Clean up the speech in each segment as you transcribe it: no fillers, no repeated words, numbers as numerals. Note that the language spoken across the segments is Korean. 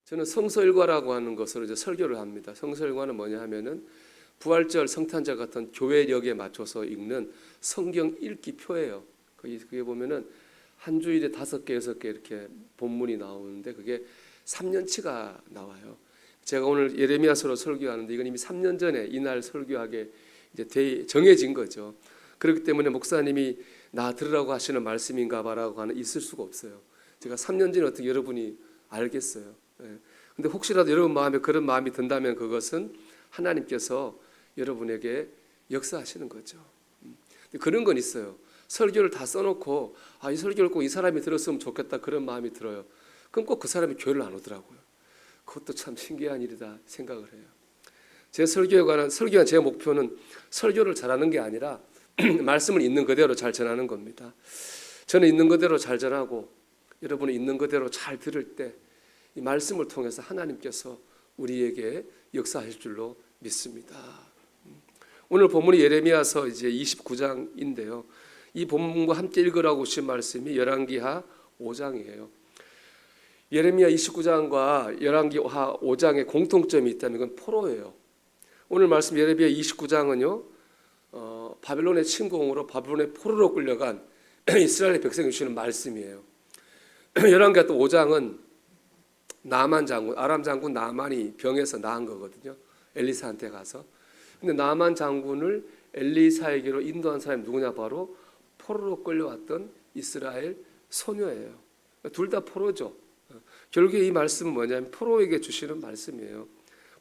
저는 성서일과라고 하는 것으로 이제 설교를 합니다. 성서일과는 뭐냐 하면은 부활절, 성탄절 같은 교회력에 맞춰서 읽는 성경 읽기표예요. 그게 보면은 한 주일에 5개, 6개 이렇게 본문이 나오는데 그게 3년치가 나와요. 제가 오늘 예레미야서로 설교하는데 이건 이미 3년 전에 이날 설교하게 이제 정해진 거죠. 그렇기 때문에 목사님이 나 들으라고 하시는 말씀인가 봐라고 하는 있을 수가 없어요. 제가 3년 전에 어떻게 여러분이 알겠어요. 근데 혹시라도 여러분 마음에 그런 마음이 든다면 그것은 하나님께서 여러분에게 역사하시는 거죠. 그런 건 있어요. 설교를 다 써놓고 이 설교를 꼭 이 사람이 들었으면 좋겠다 그런 마음이 들어요. 그럼 꼭 그 사람이 교회를 안 오더라고요. 그것도 참 신기한 일이다 생각을 해요. 제 설교에 관한 제 목표는 설교를 잘하는 게 아니라 말씀을 있는 그대로 잘 전하는 겁니다. 저는 있는 그대로 잘 전하고 여러분은 있는 그대로 잘 들을 때 이 말씀을 통해서 하나님께서 우리에게 역사하실 줄로 믿습니다. 오늘 본문이 예레미야서 이제 29장인데요. 이 본문과 함께 읽으라고 주신 말씀이 열왕기하 5장이에요. 예레미야 29장과 열왕기하 5장의 공통점이 있다면 그건 포로예요. 오늘 말씀 예레미야 29장은요. 바벨론의 침공으로 바벨론의 포로로 끌려간 이스라엘 백성이 주시는 말씀이에요. 열왕기하 또 5장은 아람 장군 나만이 병에서 나은 거거든요. 엘리사한테 가서. 근데 나만 장군을 엘리사에게로 인도한 사람이 누구냐? 바로 포로로 끌려왔던 이스라엘 소녀예요. 둘 다 포로죠. 결국에 이 말씀은 뭐냐면 포로에게 주시는 말씀이에요.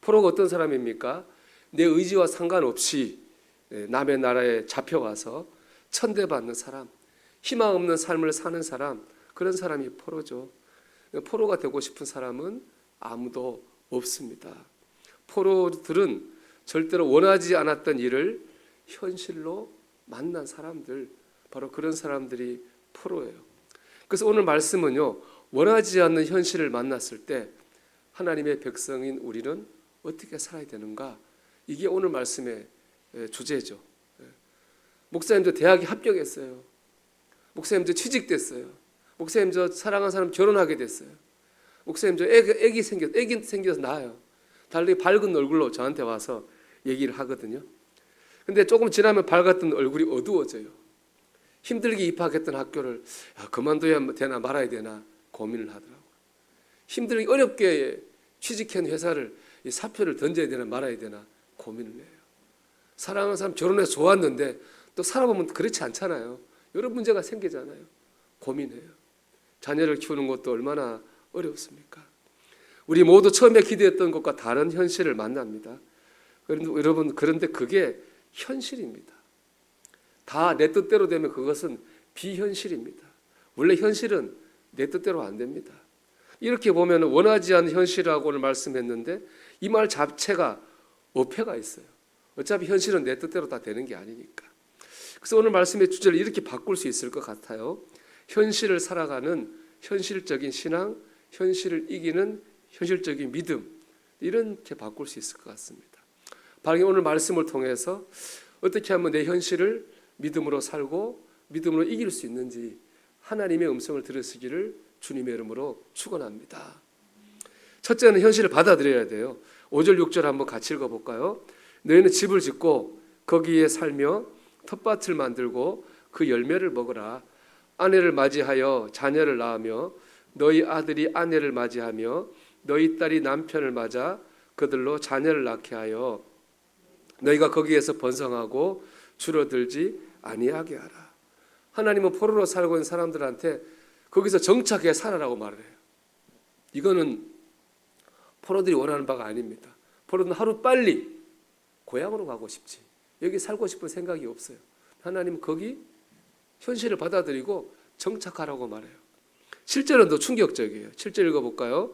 포로가 어떤 사람입니까? 내 의지와 상관없이 남의 나라에 잡혀와서 천대받는 사람, 희망 없는 삶을 사는 사람, 그런 사람이 포로죠. 포로가 되고 싶은 사람은 아무도 없습니다. 포로들은 절대로 원하지 않았던 일을 현실로 만난 사람들, 바로 그런 사람들이 포로예요. 그래서 오늘 말씀은요, 원하지 않는 현실을 만났을 때 하나님의 백성인 우리는 어떻게 살아야 되는가? 이게 오늘 말씀의 주제죠. 목사님 저 대학에 합격했어요. 목사님 저 취직됐어요. 목사님 저 사랑하는 사람 결혼하게 됐어요. 목사님 저 애기 생겨서 나아요. 달리 밝은 얼굴로 저한테 와서 얘기를 하거든요. 근데 조금 지나면 밝았던 얼굴이 어두워져요. 힘들게 입학했던 학교를 그만둬야 되나 말아야 되나 고민을 하더라고요. 힘들게 어렵게 취직한 회사를 사표를 던져야 되나 말아야 되나 고민을 해요. 사랑하는 사람 결혼해서 좋았는데 또 살아보면 그렇지 않잖아요. 여러 문제가 생기잖아요. 고민해요. 자녀를 키우는 것도 얼마나 어렵습니까? 우리 모두 처음에 기대했던 것과 다른 현실을 만납니다. 여러분, 그런데 그게 현실입니다. 다 내 뜻대로 되면 그것은 비현실입니다. 원래 현실은 내 뜻대로 안 됩니다. 이렇게 보면 원하지 않는 현실이라고 오늘 말씀했는데 이 말 자체가 어폐가 있어요. 어차피 현실은 내 뜻대로 다 되는 게 아니니까. 그래서 오늘 말씀의 주제를 이렇게 바꿀 수 있을 것 같아요. 현실을 살아가는 현실적인 신앙, 현실을 이기는 현실적인 믿음, 이렇게 바꿀 수 있을 것 같습니다. 바로 오늘 말씀을 통해서 어떻게 하면 내 현실을 믿음으로 살고 믿음으로 이길 수 있는지 하나님의 음성을 들으시기를 주님의 이름으로 축원합니다. 첫째는 현실을 받아들여야 돼요. 5절 6절 한번 같이 읽어볼까요? 너희는 집을 짓고 거기에 살며 텃밭을 만들고 그 열매를 먹으라. 아내를 맞이하여 자녀를 낳으며 너희 아들이 아내를 맞이하며 너희 딸이 남편을 맞아 그들로 자녀를 낳게 하여 너희가 거기에서 번성하고 줄어들지 아니하게 하라. 하나님은 포로로 살고 있는 사람들한테 거기서 정착해 살아라고 말을 해요. 이거는 포로들이 원하는 바가 아닙니다. 포로는 하루빨리 고향으로 가고 싶지 여기 살고 싶은 생각이 없어요. 하나님은 거기 현실을 받아들이고 정착하라고 말해요. 7절은 더 충격적이에요. 7절 읽어볼까요?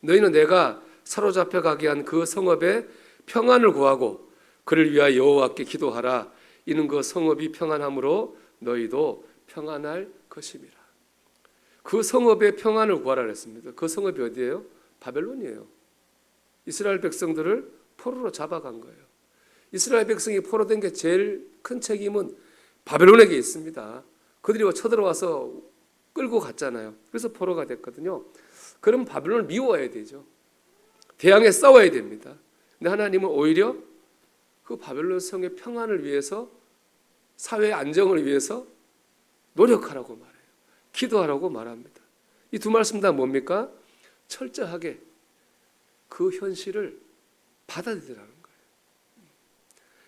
너희는 내가 사로잡혀 가게 한 그 성읍에 평안을 구하고 그를 위하여 여호와께 기도하라. 이는 그 성읍이 평안함으로 너희도 평안할 것임이라. 그 성읍에 평안을 구하라 했습니다. 그 성읍이 어디예요? 바벨론이에요. 이스라엘 백성들을 포로로 잡아간 거예요. 이스라엘 백성이 포로된 게 제일 큰 책임은 바벨론에게 있습니다. 그들이 쳐들어와서 끌고 갔잖아요. 그래서 포로가 됐거든요. 그럼 바벨론을 미워해야 되죠. 대항해 싸워야 됩니다. 근데 하나님은 오히려 그 바벨론 성의 평안을 위해서, 사회의 안정을 위해서 노력하라고 말해요. 기도하라고 말합니다. 이 두 말씀 다 뭡니까? 철저하게 그 현실을 받아들이라는 거예요.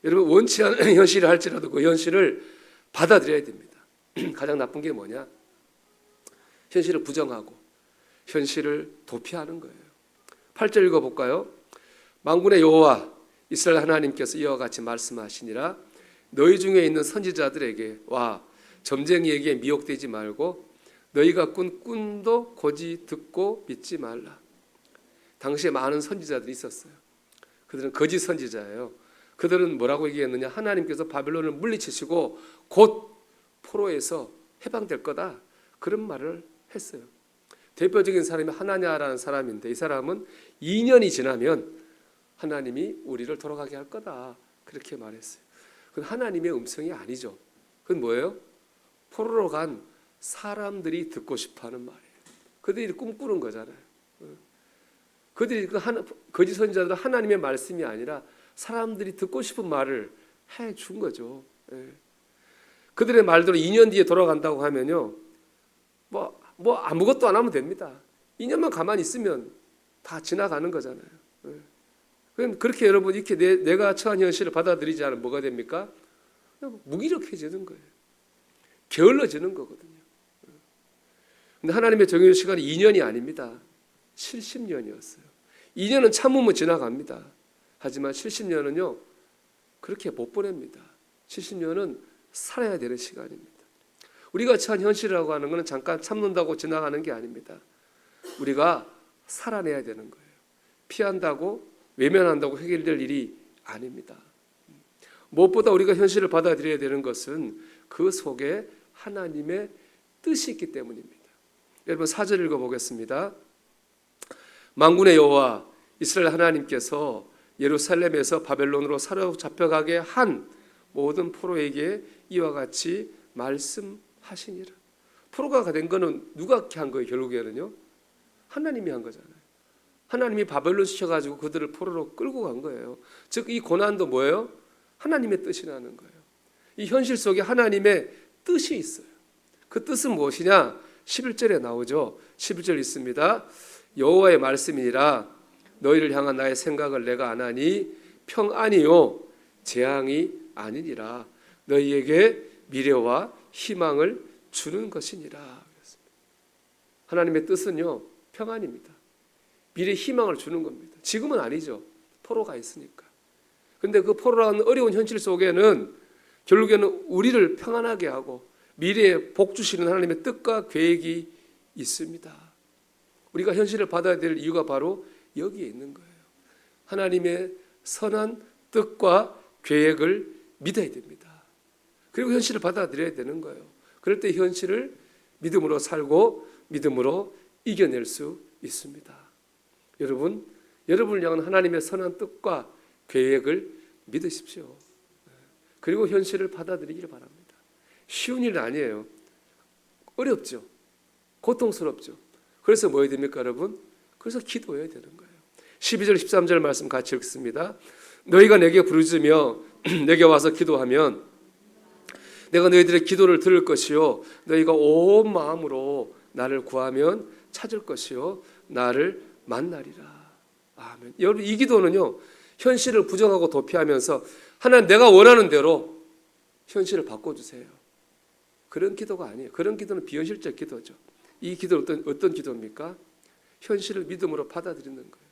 여러분, 원치 않은 현실을 할지라도 그 현실을 받아들여야 됩니다. 가장 나쁜 게 뭐냐? 현실을 부정하고 현실을 도피하는 거예요. 8절 읽어볼까요? 만군의 여호와 이스라엘 하나님께서 이와 같이 말씀하시니라. 너희 중에 있는 선지자들에게 와 점쟁이에게 미혹되지 말고 너희가 꾼 꿈도 고지 듣고 믿지 말라. 당시에 많은 선지자들이 있었어요. 그들은 거짓 선지자예요. 그들은 뭐라고 얘기했느냐? 하나님께서 바벨론을 물리치시고 곧 포로에서 해방될 거다, 그런 말을 했어요. 대표적인 사람이 하나냐라는 사람인데, 이 사람은 2년이 지나면 하나님이 우리를 돌아가게 할 거다, 그렇게 말했어요. 그건 하나님의 음성이 아니죠. 그건 뭐예요? 포로로 간 사람들이 듣고 싶어하는 말이에요. 그들이 꿈꾸는 거잖아요. 그들이 거짓 선지자들은 하나님의 말씀이 아니라 사람들이 듣고 싶은 말을 해준 거죠. 그들의 말대로 2년 뒤에 돌아간다고 하면요, 뭐 아무것도 안 하면 됩니다. 2년만 가만히 있으면 다 지나가는 거잖아요. 그럼 그렇게 여러분, 이렇게 내가 처한 현실을 받아들이지 않으면 뭐가 됩니까? 무기력해지는 거예요. 게을러지는 거거든요. 근데 하나님의 정해 시간이 2년이 아닙니다. 70년이었어요. 2년은 참으면 지나갑니다. 하지만 70년은요, 그렇게 못 보냅니다. 70년은 살아야 되는 시간입니다. 우리가 처한 현실이라고 하는 것은 잠깐 참는다고 지나가는 게 아닙니다. 우리가 살아내야 되는 거예요. 피한다고, 외면한다고 해결될 일이 아닙니다. 무엇보다 우리가 현실을 받아들여야 되는 것은 그 속에 하나님의 뜻이 있기 때문입니다. 여러분, 4절 읽어보겠습니다. 만군의 여호와 이스라엘 하나님께서 예루살렘에서 바벨론으로 사로잡혀가게 한 모든 포로에게 이와 같이 말씀하시니라. 포로가 된 거는 누가 한 거예요? 결국에는요, 하나님이 한 거잖아요. 하나님이 바벨론 시켜가지고 그들을 포로로 끌고 간 거예요. 즉 이 고난도 뭐예요? 하나님의 뜻이 나는 거예요. 이 현실 속에 하나님의 뜻이 있어요. 그 뜻은 무엇이냐? 11절에 나오죠. 11절 있습니다. 여호와의 말씀이니라. 너희를 향한 나의 생각을 내가 아나니 평안이요 재앙이 아니니라. 너희에게 미래와 희망을 주는 것이니라. 하나님의 뜻은요, 평안입니다. 미래 희망을 주는 겁니다. 지금은 아니죠. 포로가 있으니까. 근데 그 포로라는 어려운 현실 속에는 결국에는 우리를 평안하게 하고 미래에 복 주시는 하나님의 뜻과 계획이 있습니다. 우리가 현실을 받아야 될 이유가 바로 여기에 있는 거예요. 하나님의 선한 뜻과 계획을 믿어야 됩니다. 그리고 현실을 받아들여야 되는 거예요. 그럴 때 현실을 믿음으로 살고 믿음으로 이겨낼 수 있습니다. 여러분을 향한 하나님의 선한 뜻과 계획을 믿으십시오. 그리고 현실을 받아들이기를 바랍니다. 쉬운 일은 아니에요. 어렵죠. 고통스럽죠. 그래서 뭐 해야 됩니까, 여러분? 그래서 기도해야 되는 거예요. 12절 13절 말씀 같이 읽습니다. 너희가 내게 부르짖으며 내게 와서 기도하면 내가 너희들의 기도를 들을 것이요 너희가 온 마음으로 나를 구하면 찾을 것이요 나를 만나리라. 아멘. 여러분, 이 기도는요, 현실을 부정하고 도피하면서 하나님, 내가 원하는 대로 현실을 바꿔주세요, 그런 기도가 아니에요. 그런 기도는 비현실적 기도죠. 이 기도는 어떤 기도입니까? 현실을 믿음으로 받아들이는 거예요.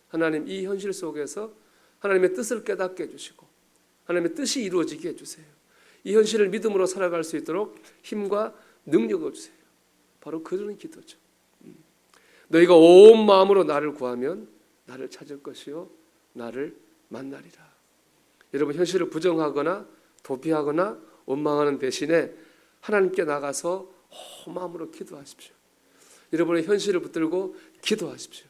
하나님, 이 현실 속에서 하나님의 뜻을 깨닫게 해주시고 하나님의 뜻이 이루어지게 해주세요. 이 현실을 믿음으로 살아갈 수 있도록 힘과 능력을 주세요. 바로 그런 기도죠. 너희가 온 마음으로 나를 구하면 나를 찾을 것이요 나를 만나리라. 여러분, 현실을 부정하거나 도피하거나 원망하는 대신에 하나님께 나가서 온 마음으로 기도하십시오. 여러분의 현실을 붙들고 기도하십시오.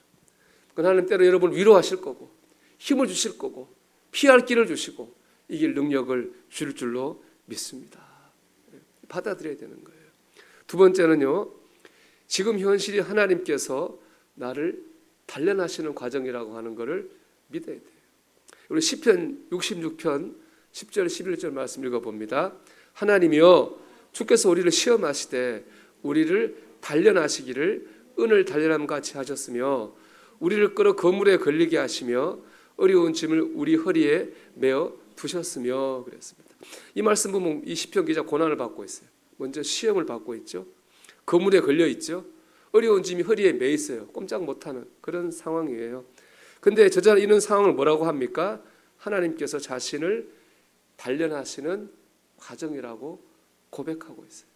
하나님 때로 여러분을 위로하실 거고 힘을 주실 거고 피할 길을 주시고 이길 능력을 줄 줄로 믿습니다. 받아들여야 되는 거예요. 두 번째는요, 지금 현실이 하나님께서 나를 단련하시는 과정이라고 하는 것을 믿어야 돼요. 우리 시편 66편 10절 11절 말씀 읽어봅니다. 하나님이여 주께서 우리를 시험하시되 우리를 단련하시기를 은을 단련함 같이 하셨으며 우리를 끌어 거물에 걸리게 하시며 어려운 짐을 우리 허리에 메어 두셨으며 그랬습니다. 이 말씀 보면 이 시편 기자 고난을 받고 있어요. 먼저 시험을 받고 있죠. 거물에 걸려 있죠. 어려운 짐이 허리에 매 있어요. 꼼짝 못하는 그런 상황이에요. 근데 저자는 이런 상황을 뭐라고 합니까? 하나님께서 자신을 단련하시는 과정이라고 고백하고 있어요.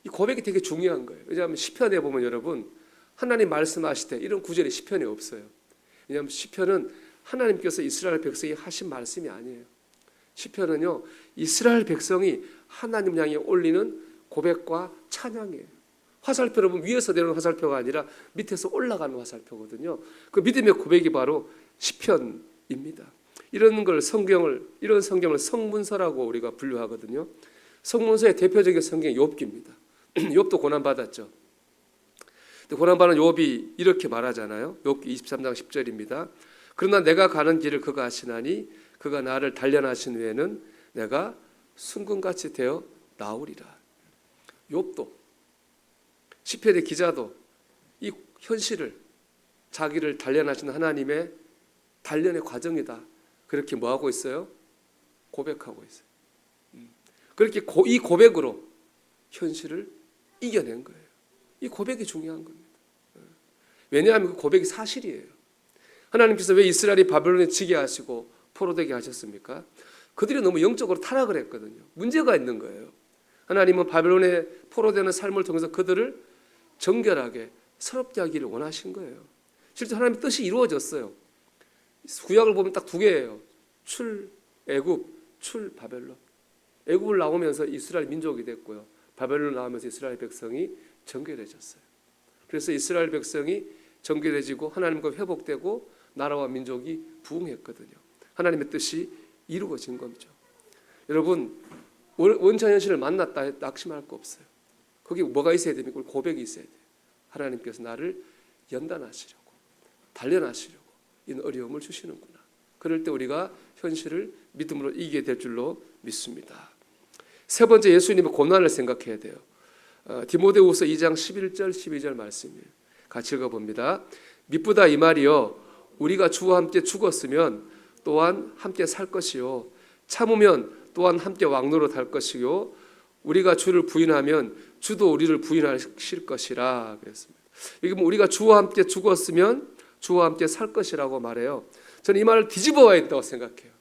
이 고백이 되게 중요한 거예요. 왜냐하면 시편에 보면 여러분 하나님 말씀하실 때 이런 구절이 시편에 없어요. 왜냐하면 시편은 하나님께서 이스라엘 백성이 하신 말씀이 아니에요. 시편은요 이스라엘 백성이 하나님 향해 올리는 고백과 찬양이에요. 화살표를 보면 위에서 내려오는 화살표가 아니라 밑에서 올라가는 화살표거든요. 그 믿음의 고백이 바로 시편입니다. 이런 성경을 성문서라고 우리가 분류하거든요. 성문서의 대표적인 성경이 욥기입니다. 욥도 고난 받았죠. 고난받은 욥이 이렇게 말하잖아요. 욥기 23장 10절입니다. 그러나 내가 가는 길을 그가 아시나니 그가 나를 단련하신 후에는 내가 순금같이 되어 나오리라. 욥도 시편의 기자도 이 현실을 자기를 단련하신 하나님의 단련의 과정이다. 그렇게 뭐하고 있어요? 고백하고 있어요. 그렇게 이 고백으로 현실을 이겨낸 거예요. 이 고백이 중요한 겁니다. 왜냐하면 그 고백이 사실이에요. 하나님께서 왜 이스라엘이 바벨론에 지게 하시고 포로되게 하셨습니까? 그들이 너무 영적으로 타락을 했거든요. 문제가 있는 거예요. 하나님은 바벨론에 포로되는 삶을 통해서 그들을 정결하게 새롭게 하기를 원하신 거예요. 실제 하나님의 뜻이 이루어졌어요. 구약을 보면 딱 두 개예요. 출 애굽, 출 바벨론. 애굽을 나오면서 이스라엘 민족이 됐고요. 바벨론 나오면서 이스라엘 백성이 정결해졌어요. 그래서 이스라엘 백성이 정결해지고 하나님과 회복되고 나라와 민족이 부흥했거든요. 하나님의 뜻이 이루어진 거죠. 여러분 원천 현실을 만났다 낙심할 거 없어요. 거기 뭐가 있어야 됩니까? 고백이 있어야 돼요. 하나님께서 나를 연단하시려고 단련하시려고 이런 어려움을 주시는구나. 그럴 때 우리가 현실을 믿음으로 이기게 될 줄로 믿습니다. 세 번째 예수님의 고난을 생각해야 돼요. 디모데후서 2장 11절 12절 말씀이에요. 같이 읽어봅니다. 미쁘다 이 말이요 우리가 주와 함께 죽었으면 또한 함께 살 것이요 참으면 또한 함께 왕노릇 할 것이요 우리가 주를 부인하면 주도 우리를 부인하실 것이라 그랬습니다. 이게 뭐 우리가 주와 함께 죽었으면 주와 함께 살 것이라고 말해요. 저는 이 말을 뒤집어 와야 된다고 생각해요.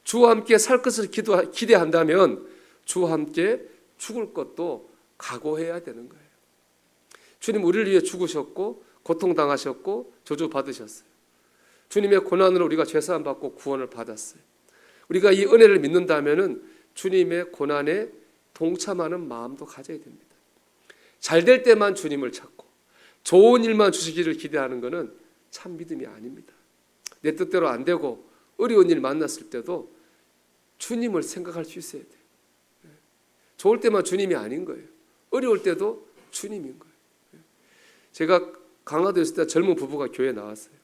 주와 함께 살 것을 기대한다면 주와 함께 죽을 것도 각오해야 되는 거예요. 주님 우리를 위해 죽으셨고 고통당하셨고 저주받으셨어요. 주님의 고난으로 우리가 죄사함 받고 구원을 받았어요. 우리가 이 은혜를 믿는다면 주님의 고난에 동참하는 마음도 가져야 됩니다. 잘 될 때만 주님을 찾고 좋은 일만 주시기를 기대하는 것은 참 믿음이 아닙니다. 내 뜻대로 안 되고 어려운 일 만났을 때도 주님을 생각할 수 있어야 돼요. 좋을 때만 주님이 아닌 거예요. 어려울 때도 주님인 거예요. 제가 강화도에 있을 때 젊은 부부가 교회에 나왔어요.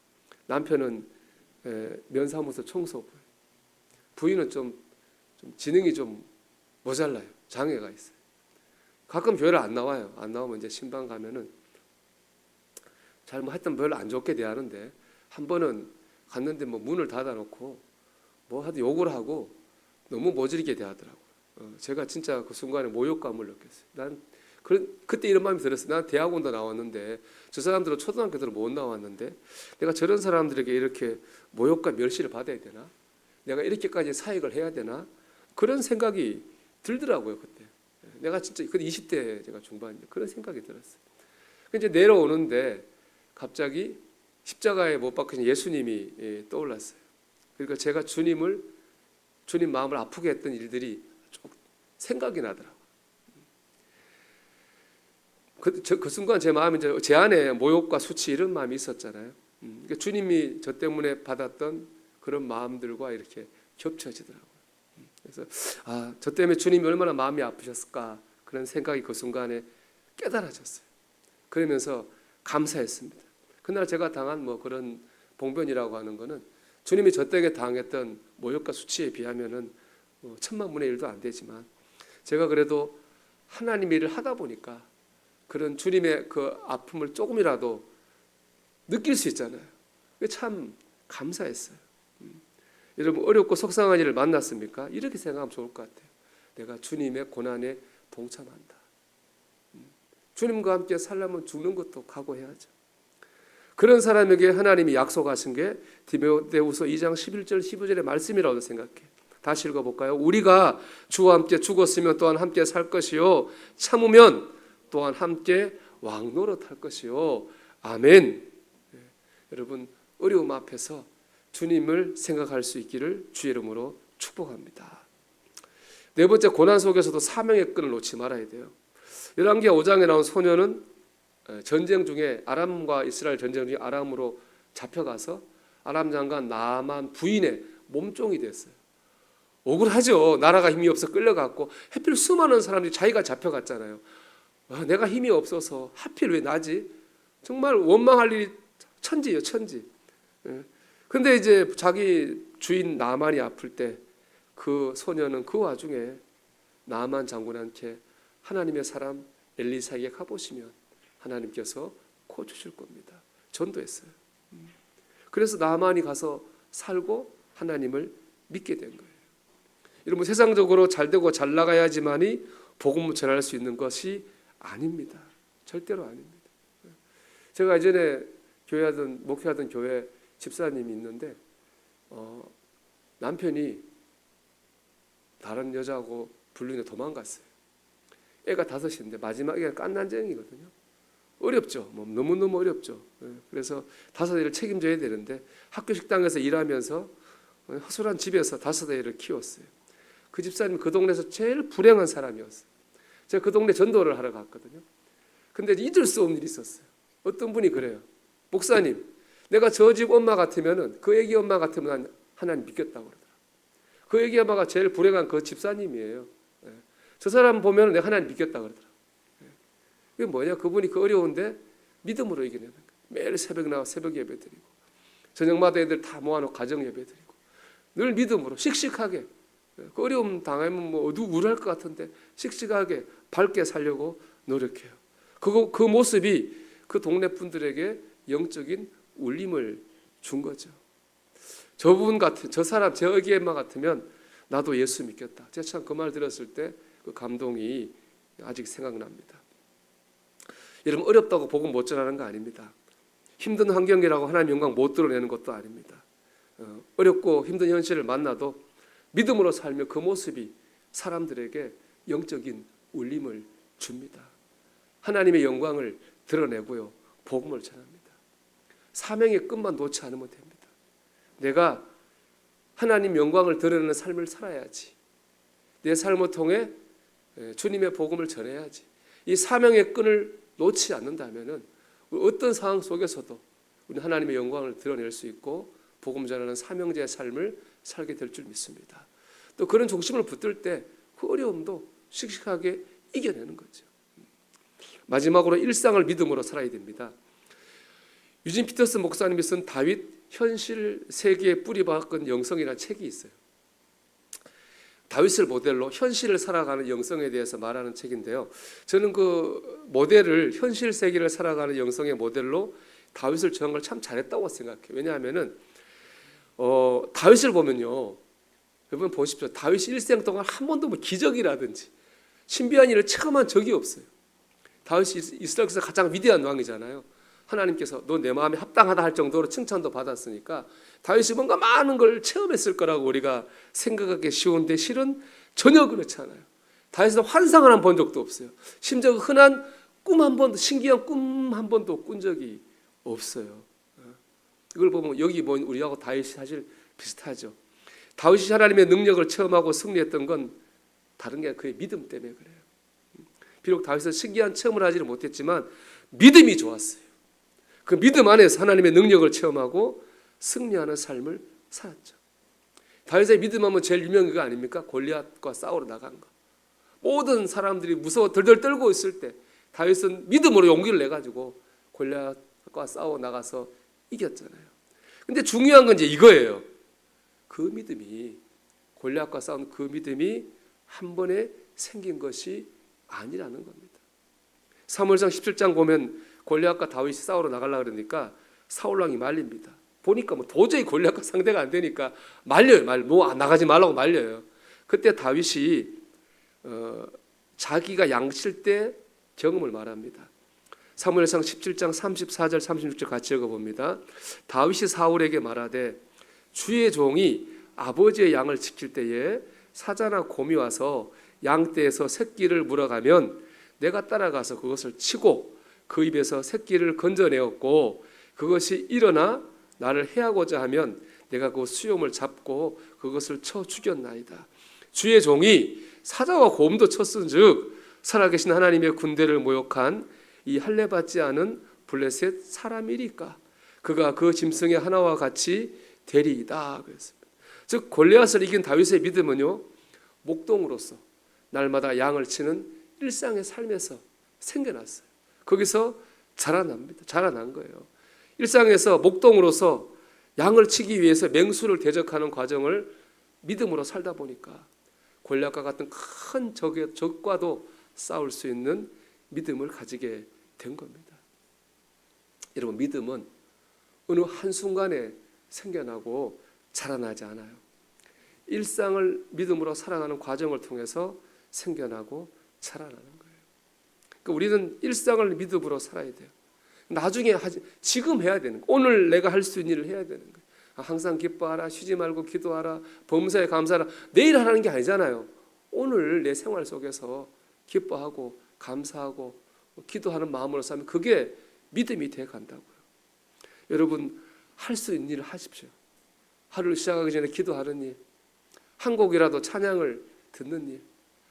남편은 면사무소 청소부예요. 부인은 좀 지능이 좀 모자라요. 장애가 있어요. 가끔 교회를 안 나와요. 안 나오면 이제 신방 가면은 잘못했던 별로 안 좋게 대하는데 한 번은 갔는데 뭐 문을 닫아놓고 뭐 하도 욕을 하고 너무 모질게 대하더라고요. 제가 진짜 그 순간에 모욕감을 느꼈어요. 난 그때 이런 마음이 들었어요. 난 대학원도 나왔는데 저 사람들은 초등학교도 못 나왔는데 내가 저런 사람들에게 이렇게 모욕과 멸시를 받아야 되나? 내가 이렇게까지 사역을 해야 되나? 그런 생각이 들더라고요 그때. 내가 진짜 그때 20대 제가 중반인데 그런 생각이 들었어요. 이제 내려오는데 갑자기 십자가에 못 박히신 예수님이 떠올랐어요. 그러니까 제가 주님 마음을 아프게 했던 일들이 좀 생각이 나더라고요. 그 순간 제 마음이 이제 제 안에 모욕과 수치 이런 마음이 있었잖아요. 그러니까 주님이 저 때문에 받았던 그런 마음들과 이렇게 겹쳐지더라고요. 그래서 저 때문에 주님이 얼마나 마음이 아프셨을까 그런 생각이 그 순간에 깨달아졌어요. 그러면서 감사했습니다. 그날 제가 당한 뭐 그런 봉변이라고 하는 거는 주님이 저 때에 당했던 모욕과 수치에 비하면은 뭐 천만 분의 1도 안 되지만 제가 그래도 하나님 일을 하다 보니까 그런 주님의 그 아픔을 조금이라도 느낄 수 있잖아요. 참 감사했어요. 여러분 어렵고 속상한 일을 만났습니까? 이렇게 생각하면 좋을 것 같아요. 내가 주님의 고난에 동참한다. 주님과 함께 살려면 죽는 것도 각오해야죠. 그런 사람에게 하나님이 약속하신 게 디모데후서 2장 11절 15절의 말씀이라고 생각해. 다시 읽어볼까요? 우리가 주와 함께 죽었으면 또한 함께 살 것이요 참으면 또한 함께 왕노릇할 것이요 아멘. 여러분 어려움 앞에서 주님을 생각할 수 있기를 주의 이름으로 축복합니다. 네 번째, 고난 속에서도 사명의 끈을 놓지 말아야 돼요. 열왕기하 5장에 나온 소녀는 전쟁 중에 아람과 이스라엘 전쟁 중에 아람으로 잡혀가서 아람 장관 나아만 부인의 몸종이 됐어요. 억울하죠. 나라가 힘이 없어 끌려갔고 하필 수많은 사람들이 자기가 잡혀갔잖아요. 내가 힘이 없어서 하필 왜 나지? 정말 원망할 일이 천지예요, 천지. 근데 이제 자기 주인 나만이 아플 때 그 소녀는 그 와중에 나만 장군한테 하나님의 사람 엘리사에게 가보시면 하나님께서 고쳐주실 겁니다. 전도했어요. 그래서 나만이 가서 살고 하나님을 믿게 된 거예요. 여러분 세상적으로 잘되고 잘 나가야지만이 복음을 전할 수 있는 것이 아닙니다. 절대로 아닙니다. 제가 예전에 목회하던 교회 집사님이 있는데 남편이 다른 여자하고 불륜에 도망갔어요. 애가 5인데 마지막 애가 깐난쟁이거든요. 어렵죠. 뭐 너무너무 어렵죠. 그래서 5애를 책임져야 되는데 학교 식당에서 일하면서 허술한 집에서 5애를 키웠어요. 그 집사님 그 동네에서 제일 불행한 사람이었어요. 제가 그 동네 전도를 하러 갔거든요. 근데 잊을 수 없는 일이 있었어요. 어떤 분이 그래요. 목사님, 내가 저 집 엄마 같으면은 그 애기 엄마 같으면 난 하나님 믿겠다고 그러더라. 그 애기 엄마가 제일 불행한 그 집사님이에요. 저 사람 보면 내가 하나님 믿겠다고 그러더라. 그게 뭐냐? 그분이 그 어려운데 믿음으로 이겨내는 거예요. 매일 새벽 나와 새벽 예배 드리고 저녁마다 애들 다 모아놓고 가정 예배 드리고 늘 믿음으로 씩씩하게 그 어려움 당하면 뭐 우울할 것 같은데 씩씩하게 밝게 살려고 노력해요. 그 모습이 그 동네 분들에게 영적인 울림을 준 거죠. 저 사람 제 의기에만 같으면 나도 예수 믿겠다. 제가 참 그 말 들었을 때 그 감동이 아직 생각납니다. 여러분 어렵다고 복음 못 전하는 거 아닙니다. 힘든 환경이라고 하나님 영광 못 드러내는 것도 아닙니다. 어렵고 힘든 현실을 만나도 믿음으로 살며 그 모습이 사람들에게 영적인 울림을 줍니다. 하나님의 영광을 드러내고요. 복음을 전합니다. 사명의 끈만 놓지 않으면 됩니다. 내가 하나님 영광을 드러내는 삶을 살아야지. 내 삶을 통해 주님의 복음을 전해야지. 이 사명의 끈을 놓지 않는다면 어떤 상황 속에서도 우리 하나님의 영광을 드러낼 수 있고 복음 전하는 사명자의 삶을 살게 될 줄 믿습니다. 또 그런 중심을 붙들 때 그 어려움도 씩씩하게 이겨내는 거죠. 마지막으로 일상을 믿음으로 살아야 됩니다. 유진 피터슨 목사님이 쓴 다윗 현실 세계에 뿌리 박은 영성이라는 책이 있어요. 다윗을 모델로 현실을 살아가는 영성에 대해서 말하는 책인데요. 저는 그 모델을 현실 세계를 살아가는 영성의 모델로 다윗을 정한 걸 참 잘했다고 생각해요. 왜냐하면은 다윗을 보면요, 여러분 보십시오. 다윗이 일생 동안 한 번도 뭐 기적이라든지 신비한 일을 체험한 적이 없어요. 다윗이 이스라엘에서 가장 위대한 왕이잖아요. 하나님께서 너 내 마음에 합당하다 할 정도로 칭찬도 받았으니까 다윗이 뭔가 많은 걸 체험했을 거라고 우리가 생각하기 쉬운데 실은 전혀 그렇지 않아요. 다윗은 환상을 한 번 적도 없어요. 심지어 흔한 꿈 한 번도, 신기한 꿈 한 번도 꾼 적이 없어요. 이걸 보면 여기 보면 우리하고 다윗이 사실 비슷하죠. 다윗이 하나님의 능력을 체험하고 승리했던 건 다른 게 아니라 그의 믿음 때문에 그래요. 비록 다윗은 신기한 체험을 하지는 못했지만 믿음이 좋았어요. 그 믿음 안에서 하나님의 능력을 체험하고 승리하는 삶을 살았죠. 다윗의 믿음하면 제일 유명한 거 아닙니까? 골리앗과 싸우러 나간 거. 모든 사람들이 무서워 덜덜 떨고 있을 때 다윗은 믿음으로 용기를 내가지고 골리앗 싸워 나가서 이겼잖아요. 근데 중요한 건 이제 이거예요. 그 믿음이, 골리앗과 싸운 그 믿음이 한 번에 생긴 것이 아니라는 겁니다. 사무엘상 17장 보면 골리앗과 다윗이 싸우러 나가려고 그러니까 사울왕이 말립니다. 보니까 뭐 도저히 골리앗과 상대가 안 되니까 말려요. 뭐 나가지 말라고 말려요. 그때 다윗이 자기가 양칠 때 경험을 말합니다. 사무엘상 17장 34절 36절 같이 읽어봅니다. 다윗이 사울에게 말하되 주의 종이 아버지의 양을 지킬 때에 사자나 곰이 와서 양떼에서 새끼를 물어가면 내가 따라가서 그것을 치고 그 입에서 새끼를 건져내었고 그것이 일어나 나를 해하고자 하면 내가 그 수염을 잡고 그것을 쳐 죽였나이다. 주의 종이 사자와 곰도 쳤은즉 살아계신 하나님의 군대를 모욕한 이 할례받지 않은 블레셋 사람이리까 그가 그 짐승의 하나와 같이 되리이다 그랬습니다. 즉 골리앗을 이긴 다윗의 믿음은요, 목동으로서 날마다 양을 치는 일상의 삶에서 생겨났어요. 거기서 자라납니다. 자라난 거예요. 일상에서 목동으로서 양을 치기 위해서 맹수를 대적하는 과정을 믿음으로 살다 보니까 골리앗과 같은 큰 적과도 싸울 수 있는 믿음을 가지게 된 겁니다. 여러분, 믿음은 어느 한순간에 생겨나고 자라나지 않아요. 일상을 믿음으로 살아가는 과정을 통해서 생겨나고 자라나는 거예요. 그러니까 우리는 일상을 믿음으로 살아야 돼요. 나중에 지금 해야 되는 거예요. 오늘 내가 할 수 있는 일을 해야 되는 거예요. 항상 기뻐하라, 쉬지 말고 기도하라, 범사에 감사하라. 내일 하라는 게 아니잖아요. 오늘 내 생활 속에서 기뻐하고 감사하고 기도하는 마음으로 살면 그게 믿음이 돼 간다고요. 여러분, 할 수 있는 일을 하십시오. 하루를 시작하기 전에 기도하는 일, 한 곡이라도 찬양을 듣는 일,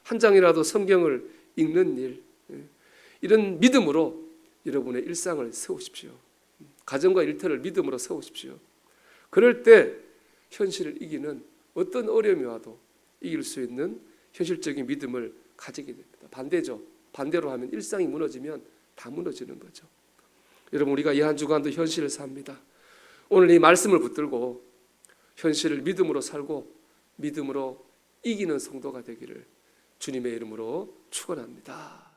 한 장이라도 성경을 읽는 일, 이런 믿음으로 여러분의 일상을 세우십시오. 가정과 일터를 믿음으로 세우십시오. 그럴 때 현실을 이기는 어떤 어려움이 와도 이길 수 있는 현실적인 믿음을 가지게 됩니다. 반대죠. 반대로 하면 일상이 무너지면 다 무너지는 거죠. 여러분, 우리가 이 한 주간도 현실을 삽니다. 오늘 이 말씀을 붙들고 현실을 믿음으로 살고 믿음으로 이기는 성도가 되기를 주님의 이름으로 축원합니다.